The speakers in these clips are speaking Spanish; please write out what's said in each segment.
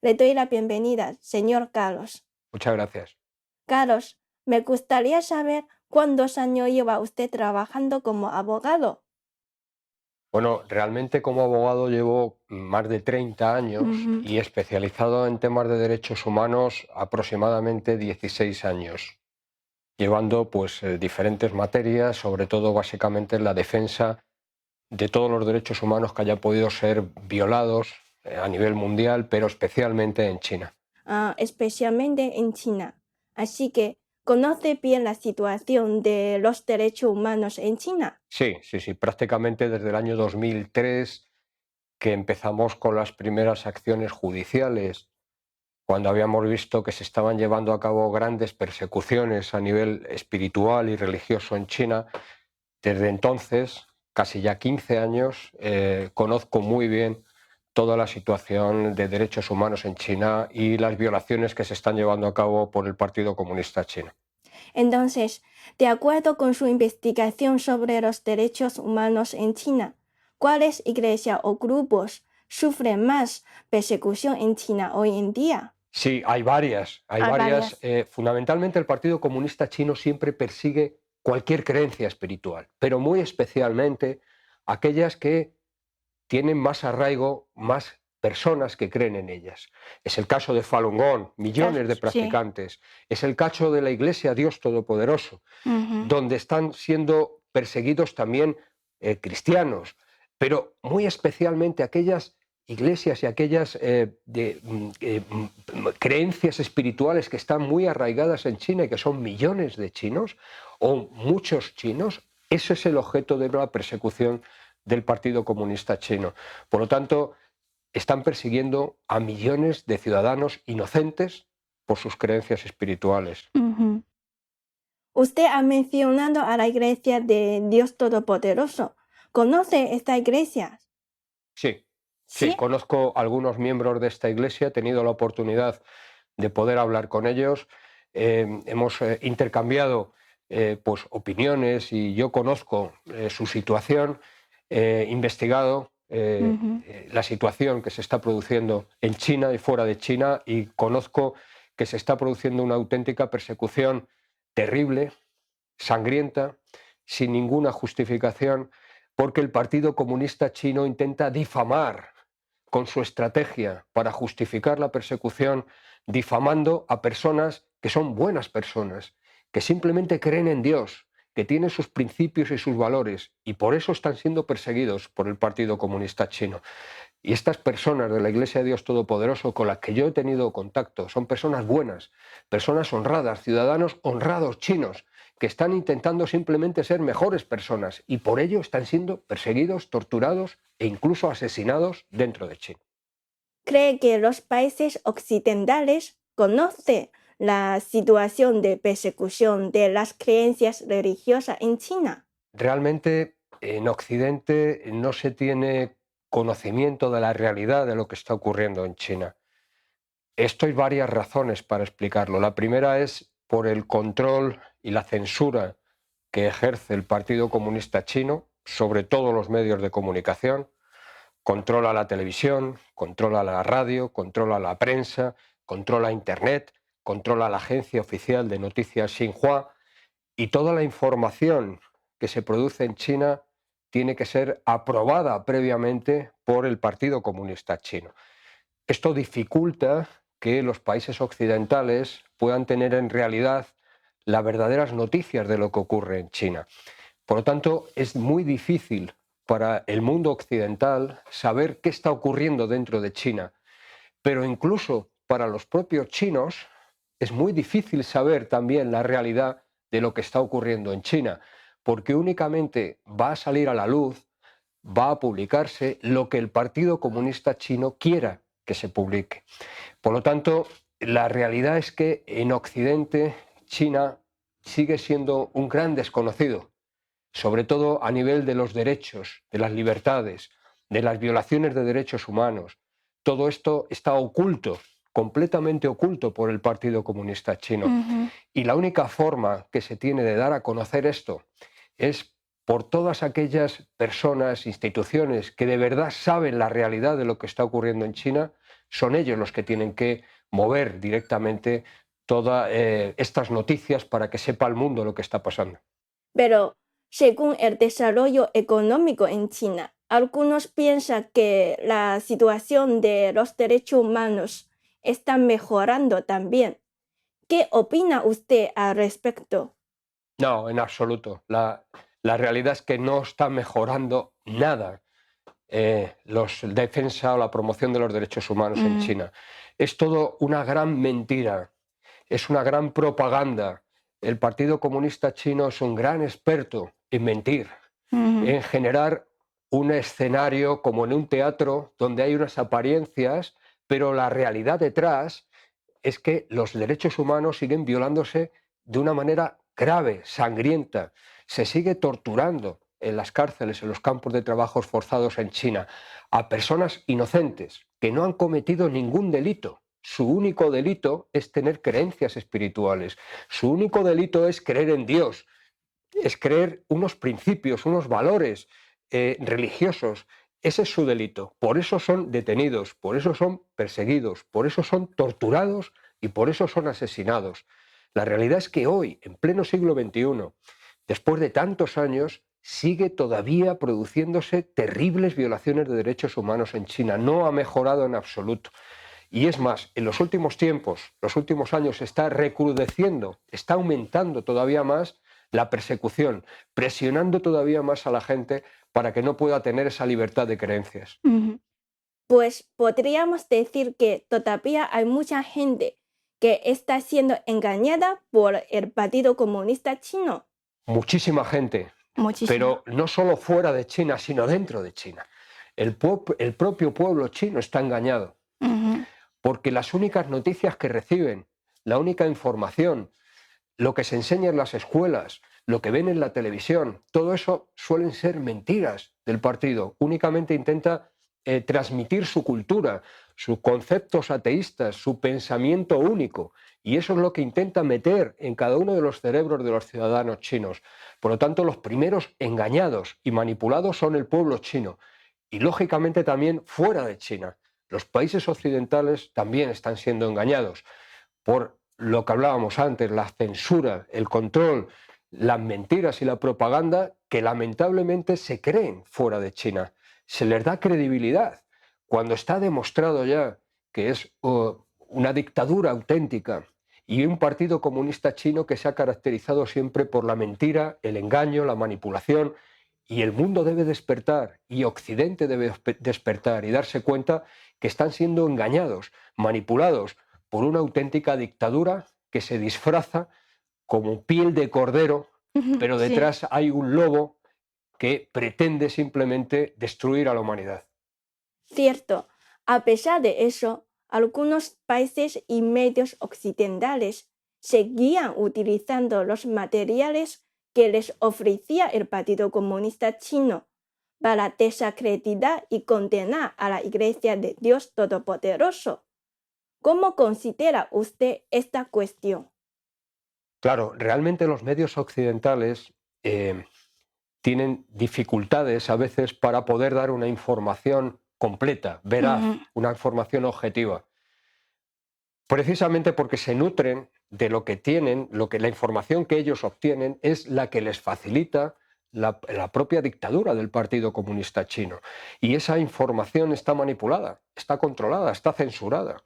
Le doy la bienvenida, señor Carlos. Muchas gracias. Carlos, me gustaría saber cuántos años lleva usted trabajando como abogado. Bueno, realmente como abogado llevo más de 30 años Ujú. y especializado en temas de derechos humanos aproximadamente 16 años, llevando pues diferentes materias, sobre todo básicamente en la defensa de todos los derechos humanos que hayan podido ser violados a nivel mundial, pero especialmente en China. Especialmente en China. Así que, ¿conoce bien la situación de los derechos humanos en China? Sí, prácticamente desde el año 2003 que empezamos con las primeras acciones judiciales, cuando habíamos visto que se estaban llevando a cabo grandes persecuciones a nivel espiritual y religioso en China. Desde entonces, casi ya 15 años, conozco muy bien toda la situación de derechos humanos en China y las violaciones que se están llevando a cabo por el Partido Comunista Chino. Entonces, de acuerdo con su investigación sobre los derechos humanos en China, ¿cuáles iglesias o grupos sufren más persecución en China hoy en día? Sí, hay varias, hay Hay varias. varias. Fundamentalmente el Partido Comunista Chino siempre persigue cualquier creencia espiritual, pero muy especialmente aquellas que tienen más arraigo, más personas que creen en ellas. Es el caso de Falun Gong, millones de Sí. practicantes. Es el caso de la Iglesia Dios Todopoderoso, Ujú. donde están siendo perseguidos también cristianos, pero muy especialmente aquellas iglesias y aquellas creencias espirituales que están muy arraigadas en China y que son millones de chinos o muchos chinos. Ese es el objeto de la persecución del Partido Comunista Chino. Por lo tanto, están persiguiendo a millones de ciudadanos inocentes por sus creencias espirituales. Ujú. Usted ha mencionado a la Iglesia de Dios Todopoderoso. ¿Conoce esta iglesia? Sí, Sí. conozco algunos miembros de esta iglesia, he tenido la oportunidad de poder hablar con ellos, hemos intercambiado pues, opiniones y yo conozco su situación, he investigado Ujú. la situación que se está produciendo en China y fuera de China y conozco que se está produciendo una auténtica persecución terrible, sangrienta, sin ninguna justificación, porque el Partido Comunista Chino intenta difamar con su estrategia para justificar la persecución, difamando a personas que son buenas personas, que simplemente creen en Dios, que tienen sus principios y sus valores, y por eso están siendo perseguidos por el Partido Comunista Chino. Y estas personas de la Iglesia de Dios Todopoderoso con las que yo he tenido contacto son personas buenas, personas honradas, ciudadanos honrados chinos, que están intentando simplemente ser mejores personas y por ello están siendo perseguidos, torturados e incluso asesinados dentro de China. ¿Cree que los países occidentales conocen la situación de persecución de las creencias religiosas en China? Realmente en Occidente no se tiene conocimiento de la realidad de lo que está ocurriendo en China. Esto hay varias razones para explicarlo. La primera es por el control y la censura que ejerce el Partido Comunista Chino sobre todos los medios de comunicación. Controla la televisión, controla la radio, controla la prensa, controla Internet, controla la agencia oficial de noticias Xinhua y toda la información que se produce en China tiene que ser aprobada previamente por el Partido Comunista Chino. Esto dificulta que los países occidentales puedan tener en realidad las verdaderas noticias de lo que ocurre en China. Por lo tanto, es muy difícil para el mundo occidental saber qué está ocurriendo dentro de China. Pero incluso para los propios chinos es muy difícil saber también la realidad de lo que está ocurriendo en China, porque únicamente va a salir a la luz, va a publicarse lo que el Partido Comunista Chino quiera que se publique. Por lo tanto, la realidad es que en Occidente China sigue siendo un gran desconocido, sobre todo a nivel de los derechos, de las libertades, de las violaciones de derechos humanos. Todo esto está oculto, completamente oculto por el Partido Comunista Chino. Ujú. Y la única forma que se tiene de dar a conocer esto es por todas aquellas personas, instituciones que de verdad saben la realidad de lo que está ocurriendo en China, son ellos los que tienen que mover directamente todas estas noticias para que sepa el mundo lo que está pasando. Pero según el desarrollo económico en China, algunos piensan que la situación de los derechos humanos está mejorando también. ¿Qué opina usted al respecto? No, en absoluto. La realidad es que no está mejorando nada la defensa o la promoción de los derechos humanos en China. Es todo una gran mentira, es una gran propaganda. El Partido Comunista Chino es un gran experto en mentir, en generar un escenario como en un teatro donde hay unas apariencias, pero la realidad detrás es que los derechos humanos siguen violándose de una manera grave, sangrienta. Se sigue torturando en las cárceles, en los campos de trabajos forzados en China, a personas inocentes que no han cometido ningún delito. Su único delito es tener creencias espirituales. Su único delito es creer en Dios, es creer unos principios, unos valores religiosos. Ese es su delito. Por eso son detenidos, por eso son perseguidos, por eso son torturados y por eso son asesinados. La realidad es que hoy, en pleno siglo XXI, después de tantos años, sigue todavía produciéndose terribles violaciones de derechos humanos en China. No ha mejorado en absoluto. Y es más, en los últimos tiempos, los últimos años, está recrudeciendo, está aumentando todavía más la persecución, presionando todavía más a la gente para que no pueda tener esa libertad de creencias. Pues podríamos decir que todavía hay mucha gente que está siendo engañada por el Partido Comunista Chino. Muchísima gente, Muchísimo. pero no solo fuera de China, sino dentro de China. El propio pueblo chino está engañado, porque las únicas noticias que reciben, la única información, lo que se enseña en las escuelas, lo que ven en la televisión, todo eso suelen ser mentiras del partido. Únicamente intenta transmitir su cultura, sus conceptos ateístas, su pensamiento único. Y eso es lo que intenta meter en cada uno de los cerebros de los ciudadanos chinos. Por lo tanto, los primeros engañados y manipulados son el pueblo chino. Y lógicamente también fuera de China. Los países occidentales también están siendo engañados por lo que hablábamos antes, la censura, el control, las mentiras y la propaganda que lamentablemente se creen fuera de China. Se les da credibilidad cuando está demostrado ya que es una dictadura auténtica y un partido comunista chino que se ha caracterizado siempre por la mentira, el engaño, la manipulación. Y el mundo debe despertar y Occidente debe despertar y darse cuenta que están siendo engañados, manipulados por una auténtica dictadura que se disfraza como piel de cordero, pero Sí. detrás hay un lobo que pretende simplemente destruir a la humanidad. Cierto, a pesar de eso, algunos países y medios occidentales seguían utilizando los materiales que les ofrecía el Partido Comunista Chino para desacreditar y condenar a la Iglesia de Dios Todopoderoso. ¿Cómo considera usted esta cuestión? Claro, realmente los medios occidentales tienen dificultades a veces para poder dar una información completa, veraz, una información objetiva. Precisamente porque se nutren de lo que tienen, la información que ellos obtienen es la que les facilita la propia dictadura del Partido Comunista Chino. Y esa información está manipulada, está controlada, está censurada.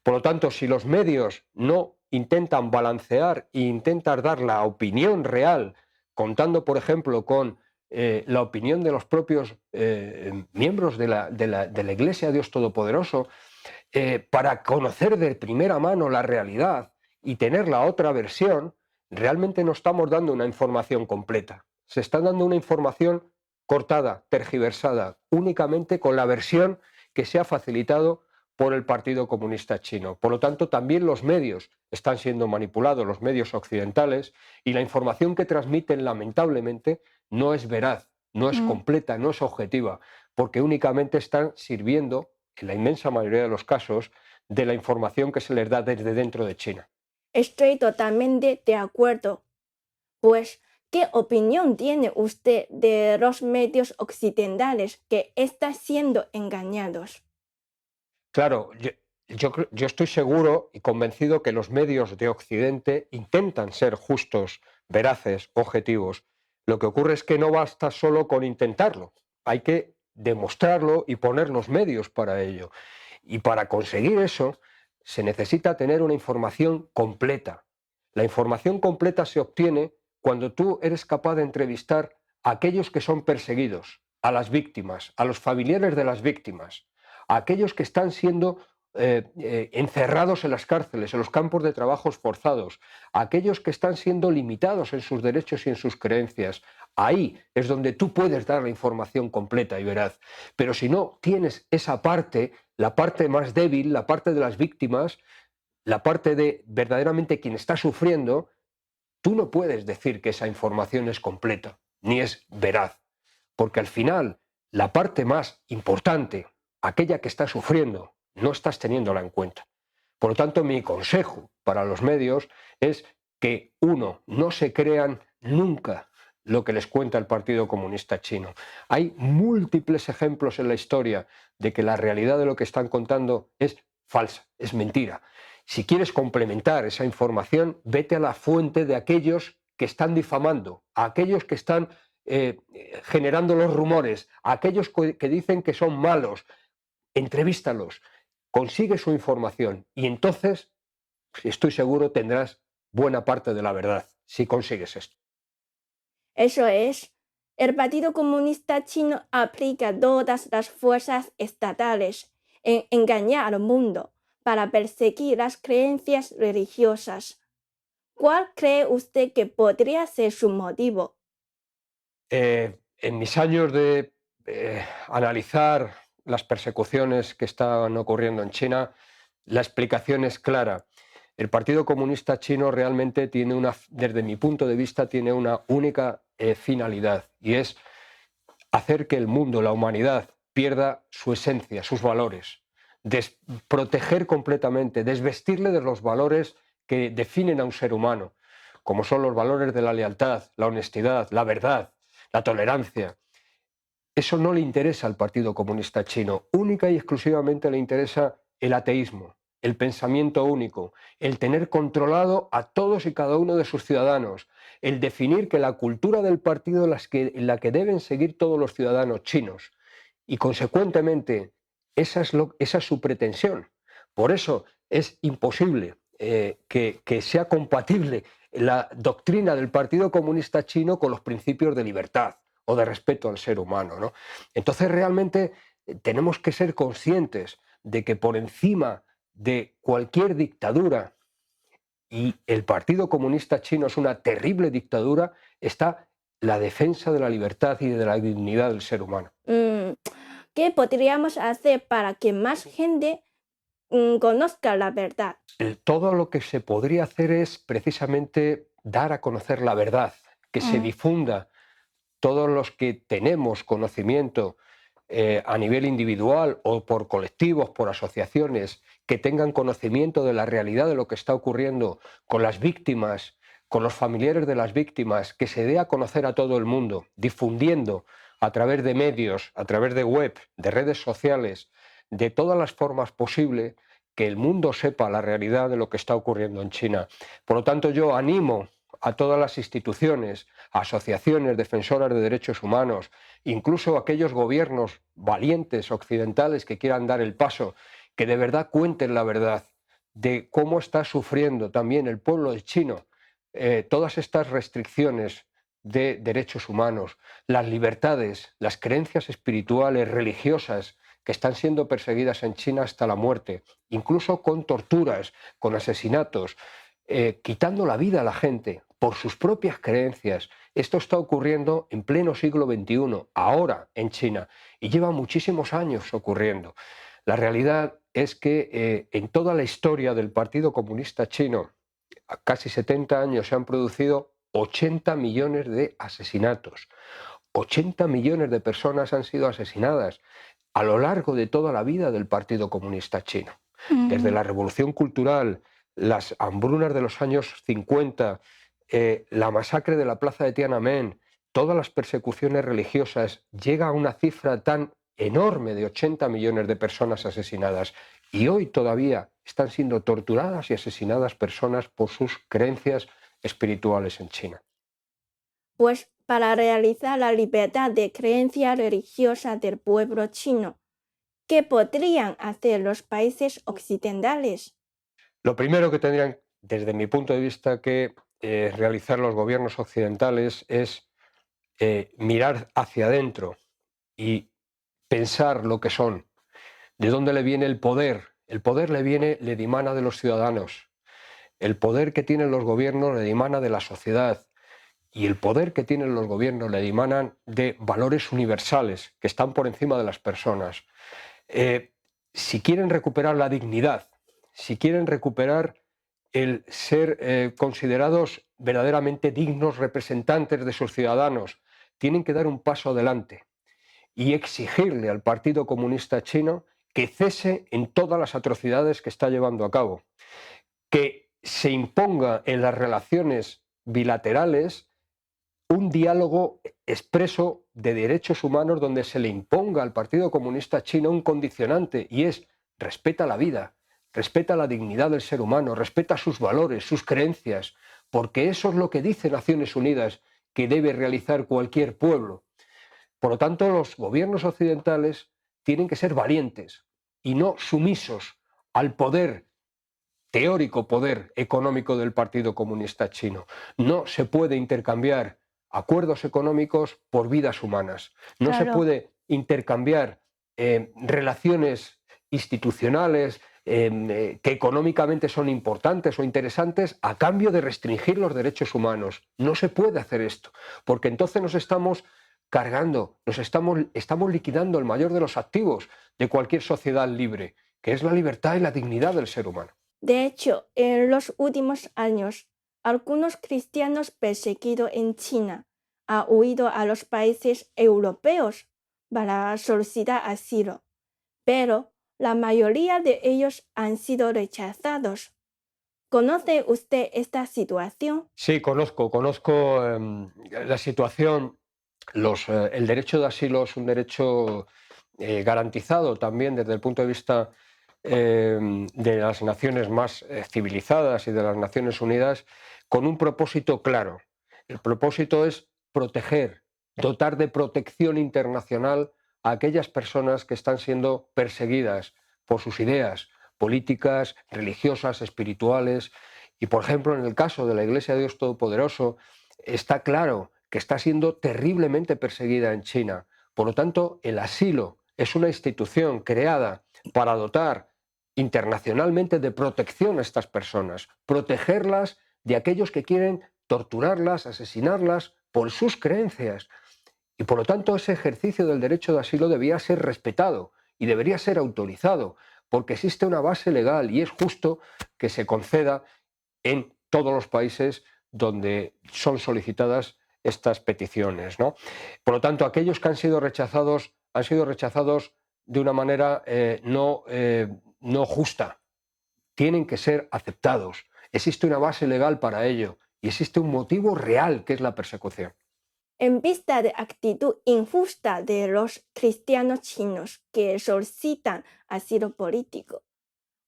Por lo tanto, si los medios no intentan balancear e intentan dar la opinión real, contando, por ejemplo, con la opinión de los propios miembros de la Iglesia de Dios Todopoderoso, para conocer de primera mano la realidad y tener la otra versión, realmente no estamos dando una información completa. Se está dando una información cortada, tergiversada, únicamente con la versión que se ha facilitado por el Partido Comunista Chino. Por lo tanto, también los medios están siendo manipulados, los medios occidentales, y la información que transmiten, lamentablemente, no es veraz, no es completa, no es objetiva, porque únicamente están sirviendo, en la inmensa mayoría de los casos, de la información que se les da desde dentro de China. Estoy totalmente de acuerdo. Pues, ¿qué opinión tiene usted de los medios occidentales que están siendo engañados? Claro, yo estoy seguro y convencido que los medios de Occidente intentan ser justos, veraces, objetivos. Lo que ocurre es que no basta solo con intentarlo, hay que demostrarlo y poner los medios para ello. Y para conseguir eso se necesita tener una información completa. La información completa se obtiene cuando tú eres capaz de entrevistar a aquellos que son perseguidos, a las víctimas, a los familiares de las víctimas, a aquellos que están siendo encerrados en las cárceles, en los campos de trabajos forzados, a aquellos que están siendo limitados en sus derechos y en sus creencias. Ahí es donde tú puedes dar la información completa y veraz. Pero si no tienes esa parte, la parte más débil, la parte de las víctimas, la parte de verdaderamente quien está sufriendo, tú no puedes decir que esa información es completa, ni es veraz, porque al final la parte más importante, aquella que está sufriendo, no estás teniéndola en cuenta. Por lo tanto, mi consejo para los medios es que, uno, no se crean nunca lo que les cuenta el Partido Comunista Chino. Hay múltiples ejemplos en la historia de que la realidad de lo que están contando es falsa, es mentira. Si quieres complementar esa información, vete a la fuente de aquellos que están difamando, a aquellos que están generando los rumores, a aquellos que dicen que son malos. Entrevístalos, consigue su información y entonces, estoy seguro, tendrás buena parte de la verdad si consigues esto. Eso es, el Partido Comunista Chino aplica todas las fuerzas estatales en engañar al mundo para perseguir las creencias religiosas. ¿Cuál cree usted que podría ser su motivo? En mis años de analizar las persecuciones que están ocurriendo en China, la explicación es clara. El Partido Comunista Chino realmente tiene desde mi punto de vista, tiene una única finalidad, y es hacer que el mundo, la humanidad, pierda su esencia, sus valores, proteger completamente, desvestirle de los valores que definen a un ser humano, como son los valores de la lealtad, la honestidad, la verdad, la tolerancia. Eso no le interesa al Partido Comunista Chino, única y exclusivamente le interesa el ateísmo, el pensamiento único, el tener controlado a todos y cada uno de sus ciudadanos, el definir que la cultura del partido es la que deben seguir todos los ciudadanos chinos. Y consecuentemente, esa es su pretensión. Por eso es imposible que sea compatible la doctrina del Partido Comunista Chino con los principios de libertad o de respeto al ser humano, ¿no? Entonces realmente tenemos que ser conscientes de que por encima de cualquier dictadura, y el Partido Comunista Chino es una terrible dictadura, está la defensa de la libertad y de la dignidad del ser humano. ¿Qué podríamos hacer para que más gente conozca la verdad? Todo lo que se podría hacer es precisamente dar a conocer la verdad, que se difunda. Todos los que tenemos conocimiento a nivel individual o por colectivos, por asociaciones, que tengan conocimiento de la realidad de lo que está ocurriendo con las víctimas, con los familiares de las víctimas, que se dé a conocer a todo el mundo, difundiendo a través de medios, a través de web, de redes sociales, de todas las formas posibles, que el mundo sepa la realidad de lo que está ocurriendo en China. Por lo tanto, yo animo a todas las instituciones, asociaciones defensoras de derechos humanos, incluso aquellos gobiernos valientes occidentales que quieran dar el paso, que de verdad cuenten la verdad de cómo está sufriendo también el pueblo chino todas estas restricciones de derechos humanos, las libertades, las creencias espirituales, religiosas, que están siendo perseguidas en China hasta la muerte, incluso con torturas, con asesinatos, quitando la vida a la gente por sus propias creencias. Esto está ocurriendo en pleno siglo XXI, ahora en China, y lleva muchísimos años ocurriendo. La realidad es que en toda la historia del Partido Comunista Chino, a casi 70 años, se han producido 80 millones de asesinatos. 80 millones de personas han sido asesinadas a lo largo de toda la vida del Partido Comunista Chino. Desde la Revolución Cultural, las hambrunas de los años 50, la masacre de la plaza de Tiananmen, todas las persecuciones religiosas, llega a una cifra tan enorme de 80 millones de personas asesinadas. Y hoy todavía están siendo torturadas y asesinadas personas por sus creencias espirituales en China. Pues para realizar la libertad de creencia religiosa del pueblo chino, ¿qué podrían hacer los países occidentales? Lo primero que tendrían, desde mi punto de vista, que realizar los gobiernos occidentales es mirar hacia adentro y pensar lo que son, de dónde le viene el poder. El poder le dimana de los ciudadanos. El poder que tienen los gobiernos le dimana de la sociedad. Y el poder que tienen los gobiernos le dimanan de valores universales que están por encima de las personas. Si quieren recuperar la dignidad, si quieren recuperar el ser considerados verdaderamente dignos representantes de sus ciudadanos, tienen que dar un paso adelante y exigirle al Partido Comunista Chino que cese en todas las atrocidades que está llevando a cabo, que se imponga en las relaciones bilaterales un diálogo expreso de derechos humanos donde se le imponga al Partido Comunista Chino un condicionante, y es: respeta la vida, respeta la dignidad del ser humano, respeta sus valores, sus creencias, porque eso es lo que dice Naciones Unidas que debe realizar cualquier pueblo. Por lo tanto, los gobiernos occidentales tienen que ser valientes y no sumisos al poder teórico, poder económico del Partido Comunista Chino. No se puede intercambiar acuerdos económicos por vidas humanas. No se Claro, puede intercambiar relaciones institucionales que económicamente son importantes o interesantes a cambio de restringir los derechos humanos. No se puede hacer esto, porque entonces nos estamos cargando, estamos liquidando el mayor de los activos de cualquier sociedad libre, que es la libertad y la dignidad del ser humano. de hecho, en los últimos años, algunos cristianos perseguidos en China han huido a los países europeos para solicitar asilo, pero la mayoría de ellos han sido rechazados. ¿Conoce usted esta situación? Sí, conozco la situación. El derecho de asilo es un derecho garantizado también desde el punto de vista de las naciones más civilizadas y de las Naciones Unidas, con un propósito claro. El propósito es proteger, dotar de protección internacional a aquellas personas que están siendo perseguidas por sus ideas políticas, religiosas, espirituales. Y, por ejemplo, en el caso de la Iglesia de Dios Todopoderoso, está claro que está siendo terriblemente perseguida en China. Por lo tanto, el asilo es una institución creada para dotar internacionalmente de protección a estas personas, protegerlas de aquellos que quieren torturarlas, asesinarlas por sus creencias. Y por lo tanto, ese ejercicio del derecho de asilo debía ser respetado y debería ser autorizado, porque existe una base legal y es justo que se conceda en todos los países donde son solicitadas estas peticiones, ¿no? Por lo tanto, aquellos que han sido rechazados de una manera no justa. Tienen que ser aceptados. Existe una base legal para ello y existe un motivo real, que es la persecución. En vista de actitud injusta de los cristianos chinos que solicitan asilo político,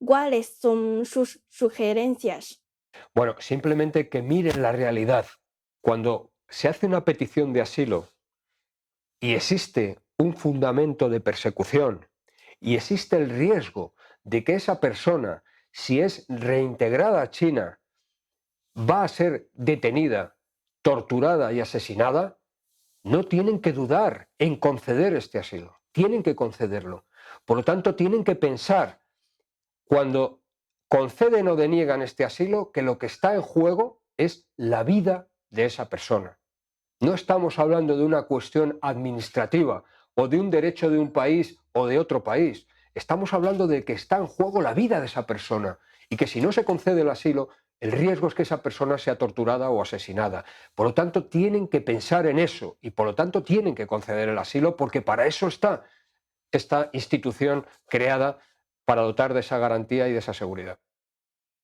¿cuáles son sus sugerencias? Bueno, simplemente que miren la realidad. Cuando se hace una petición de asilo y existe un fundamento de persecución y existe el riesgo de que esa persona, si es reintegrada a China, va a ser detenida, torturada y asesinada, no tienen que dudar en conceder este asilo, tienen que concederlo. Por lo tanto, tienen que pensar, cuando conceden o deniegan este asilo, que lo que está en juego es la vida de esa persona. No estamos hablando de una cuestión administrativa o de un derecho de un país o de otro país. Estamos hablando de que está en juego la vida de esa persona y que si no se concede el asilo, el riesgo es que esa persona sea torturada o asesinada. Por lo tanto, tienen que pensar en eso y por lo tanto tienen que conceder el asilo, porque para eso está esta institución creada, para dotar de esa garantía y de esa seguridad.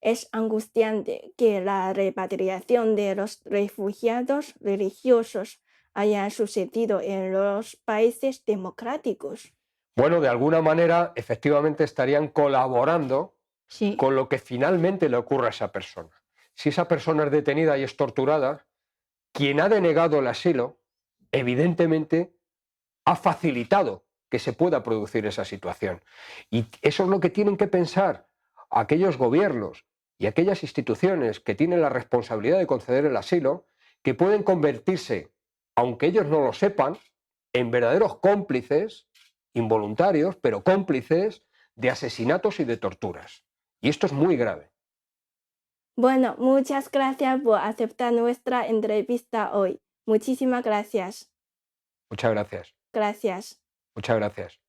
Es angustiante que la repatriación de los refugiados religiosos haya sucedido en los países democráticos. Bueno, de alguna manera, efectivamente estarían colaborando Sí. con lo que finalmente le ocurre a esa persona. Si esa persona es detenida y es torturada, quien ha denegado el asilo, evidentemente, ha facilitado que se pueda producir esa situación. Y eso es lo que tienen que pensar aquellos gobiernos y aquellas instituciones que tienen la responsabilidad de conceder el asilo, que pueden convertirse, aunque ellos no lo sepan, en verdaderos cómplices, involuntarios, pero cómplices de asesinatos y de torturas. Y esto es muy grave. Bueno, muchas gracias por aceptar nuestra entrevista hoy. Muchísimas gracias. Muchas gracias. Gracias. Muchas gracias.